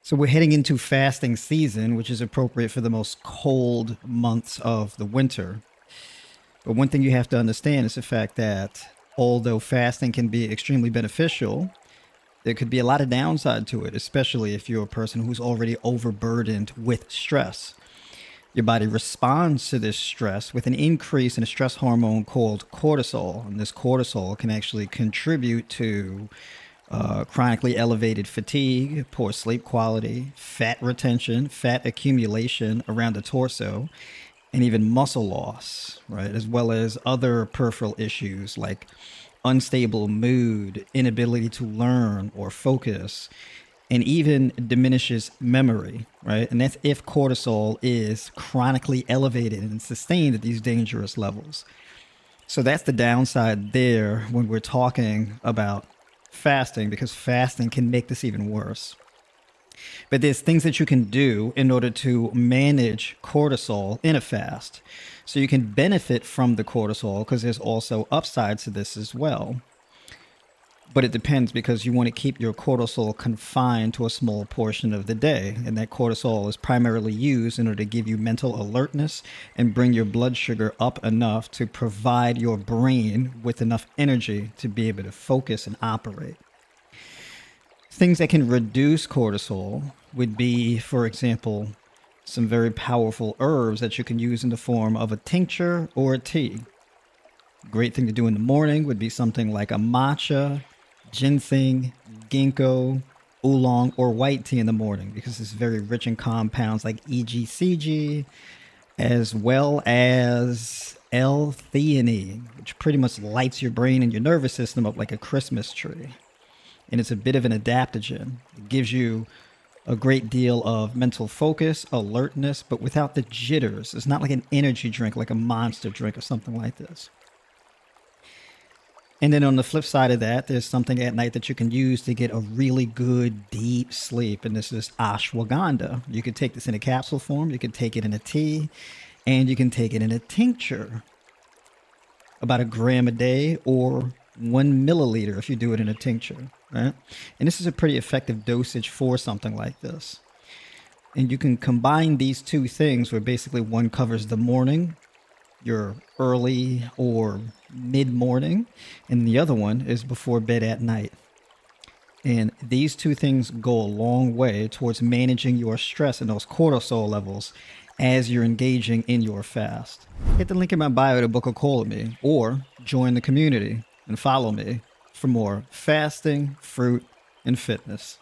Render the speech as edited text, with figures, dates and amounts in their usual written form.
So we're heading into fasting season, which is appropriate for the most cold months of the winter. But one thing you have to understand is the fact that although fasting can be extremely beneficial, there could be a lot of downside to it, especially if you're a person who's already overburdened with stress. Your body responds to this stress with an increase in a stress hormone called cortisol. And this cortisol can actually contribute to chronically elevated fatigue, poor sleep quality, fat retention, fat accumulation around the torso, and even muscle loss, right? As well as other peripheral issues like unstable mood, inability to learn or focus, and even diminishes memory, right? And that's if cortisol is chronically elevated and sustained at these dangerous levels. So that's the downside there when we're talking about fasting, because fasting can make this even worse. But there's things that you can do in order to manage cortisol in a fast. So you can benefit from the cortisol because there's also upsides to this as well. But it depends because you want to keep your cortisol confined to a small portion of the day. And that cortisol is primarily used in order to give you mental alertness and bring your blood sugar up enough to provide your brain with enough energy to be able to focus and operate. Things that can reduce cortisol would be, for example, some very powerful herbs that you can use in the form of a tincture or a tea. Great thing to do in the morning would be something like a matcha, ginseng, ginkgo, oolong, or white tea in the morning because it's very rich in compounds like EGCG, as well as L-theanine, which pretty much lights your brain and your nervous system up like a Christmas tree. And it's a bit of an adaptogen. It gives you a great deal of mental focus, alertness, but without the jitters. It's not like an energy drink, like a monster drink or something like this. And then on the flip side of that, there's something at night that you can use to get a really good deep sleep. And this is ashwagandha. You could take this in a capsule form, you could take it in a tea, and you can take it in a tincture. About a gram a day or 1 milliliter if you do it in a tincture, right? And this is a pretty effective dosage for something like this. And you can combine these two things where basically one covers the morning, your early or mid morning, and the other one is before bed at night. And these two things go a long way towards managing your stress and those cortisol levels as you're engaging in your fast. Hit the link in my bio to book a call with me or join the community and follow me for more fasting, fruit, and fitness.